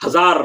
1000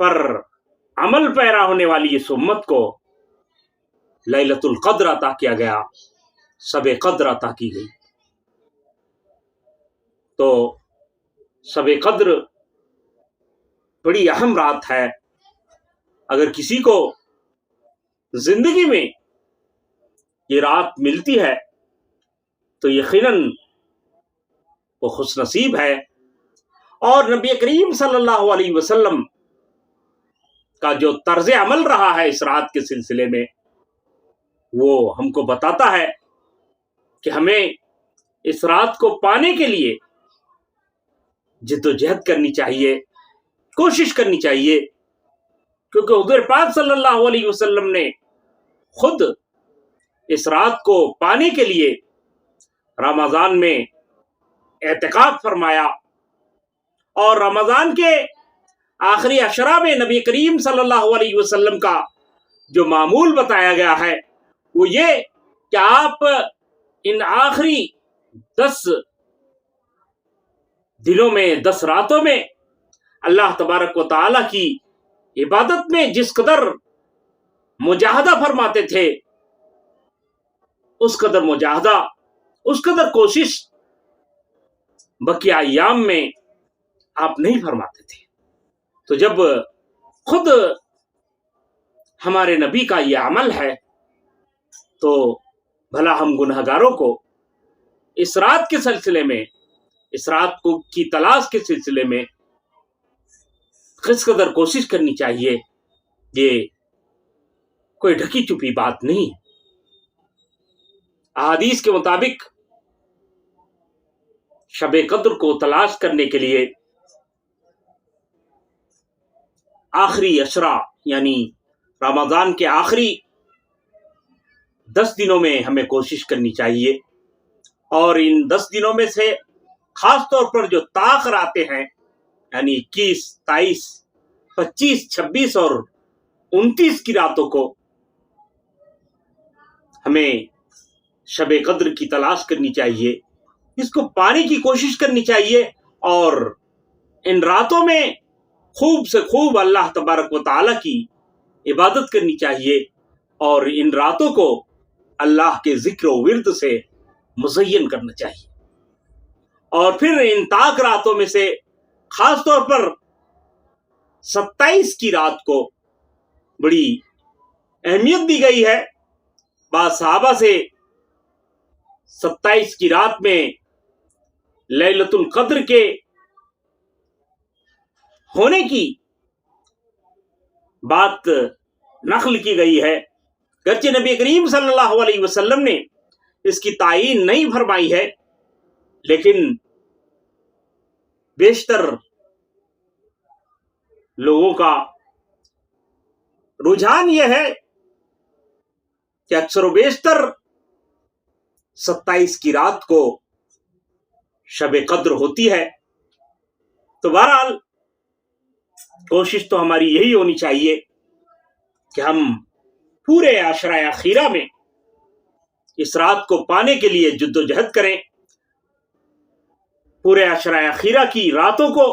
پر عمل پیرا ہونے والی اس امت کو لیلۃ القدر عطا کیا گیا، شب قدر عطا کی گئی۔ تو شب قدر بڑی اہم رات ہے۔ اگر کسی کو زندگی میں یہ رات ملتی ہے تو یقیناً وہ خوش نصیب ہے۔ اور نبی کریم صلی اللہ علیہ وسلم کا جو طرز عمل رہا ہے اس رات کے سلسلے میں، وہ ہم کو بتاتا ہے کہ ہمیں اس رات کو پانے کے لیے جد و جہد کرنی چاہیے، کوشش کرنی چاہیے، کیونکہ حضور پاک صلی اللہ علیہ وسلم نے خود اس رات کو پانے کے لیے رمضان میں اعتکاف فرمایا، اور رمضان کے آخری عشرہ میں نبی کریم صلی اللہ علیہ وسلم کا جو معمول بتایا گیا ہے وہ یہ کہ آپ ان آخری 10 دنوں میں، 10 راتوں میں اللہ تبارک و تعالی کی عبادت میں جس قدر مجاہدہ فرماتے تھے، اس قدر مجاہدہ، اس قدر کوشش بقیہ ایام میں آپ نہیں فرماتے تھے۔ تو جب خود ہمارے نبی کا یہ عمل ہے تو بھلا ہم گنہگاروں کو اس رات کے سلسلے میں، اس رات کو کی تلاش کے سلسلے میں کس قدر کوشش کرنی چاہیے۔ یہ کوئی ڈھکی چھپی بات نہیں۔ احادیث کے مطابق شب قدر کو تلاش کرنے کے لیے آخری عشرہ یعنی رمضان کے آخری 10 دنوں میں ہمیں کوشش کرنی چاہیے، اور ان 10 دنوں میں سے خاص طور پر جو تاخر آتے ہیں یعنی 21، 23، 25، 26 اور 29 کی راتوں کو ہمیں شب قدر کی تلاش کرنی چاہیے، اس کو پانے کی کوشش کرنی چاہیے، اور ان راتوں میں خوب سے خوب اللہ تبارک و تعالی کی عبادت کرنی چاہیے، اور ان راتوں کو اللہ کے ذکر و ورد سے مزین کرنا چاہیے۔ اور پھر ان تاک راتوں میں سے خاص طور پر 27 کی رات کو بڑی اہمیت دی گئی ہے۔ بعض صحابہ سے 27 کی رات میں لیلۃ القدر کے ہونے کی بات نقل کی گئی ہے، گرچہ نبی کریم صلی اللہ علیہ وسلم نے اس کی تعیین نہیں فرمائی ہے، لیکن بیشتر لوگوں کا رجحان یہ ہے کہ اکثر و بیشتر 27 کی رات کو شب قدر ہوتی ہے۔ تو بہرحال کوشش تو ہماری یہی ہونی چاہیے کہ ہم پورے عشرہ اخیرہ میں اس رات کو پانے کے لیے جد و جہد کریں، پورے عشرہ اخیرہ کی راتوں کو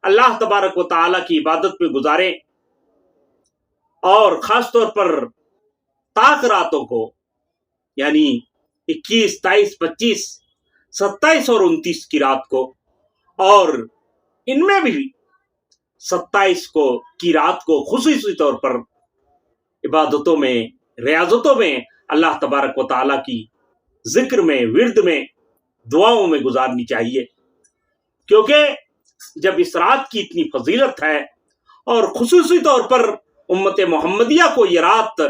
اللہ تبارک و تعالی کی عبادت میں گزاریں، اور خاص طور پر طاق راتوں کو یعنی 21، 23، 25، 27 اور 29 کی رات کو، اور ان میں بھی 27 کی رات کو خصوصی طور پر عبادتوں میں، ریاضتوں میں، اللہ تبارک و تعالی کی ذکر میں، ورد میں، دعاؤں میں گزارنی چاہیے، کیونکہ جب اس رات کی اتنی فضیلت ہے اور خصوصی طور پر امت محمدیہ کو یہ رات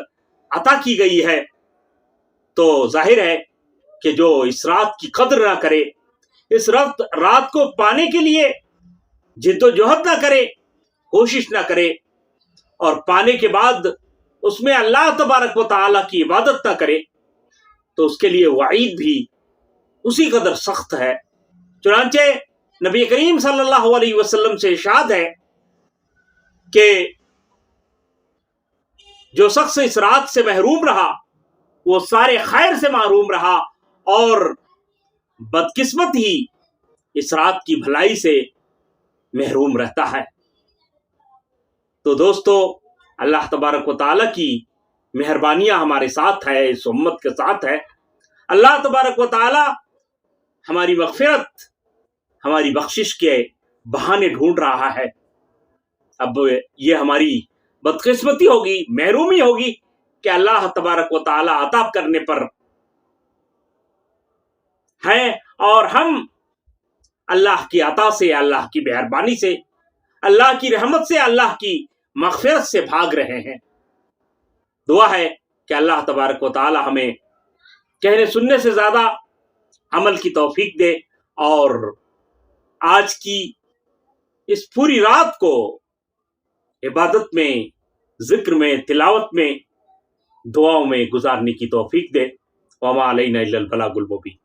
عطا کی گئی ہے، تو ظاہر ہے کہ جو اس رات کی قدر نہ کرے، اس رات کو پانے کے لیے جد و جہد نہ کرے، کوشش نہ کرے، اور پانے کے بعد اس میں اللہ تبارک و تعالی کی عبادت نہ کرے، تو اس کے لیے وعید بھی اسی قدر سخت ہے۔ چنانچہ نبی کریم صلی اللہ علیہ وسلم سے ارشاد ہے کہ جو شخص اس رات سے محروم رہا وہ سارے خیر سے محروم رہا، اور بدقسمت ہی اس رات کی بھلائی سے محروم رہتا ہے۔ تو دوستو اللہ تبارک و تعالیٰ کی مہربانیاں ہمارے ساتھ ہے، اس امت کے ساتھ ہے. اللہ تبارک و تعالیٰ ہماری مغفرت، ہماری بخشش کے بہانے ڈھونڈ رہا ہے. اب یہ ہماری بدقسمتی ہوگی، محرومی ہوگی کہ اللہ تبارک و تعالیٰ عطا کرنے پر ہیں اور ہم اللہ کی عطا سے، اللہ کی مہربانی سے، اللہ کی رحمت سے، اللہ کی مغفرت سے بھاگ رہے ہیں. دعا ہے کہ اللہ تبارک و تعالی ہمیں کہنے سننے سے زیادہ عمل کی توفیق دے، اور آج کی اس پوری رات کو عبادت میں، ذکر میں، تلاوت میں، دعاؤں میں گزارنے کی توفیق دے. وما علینا الا البلاغ المبین.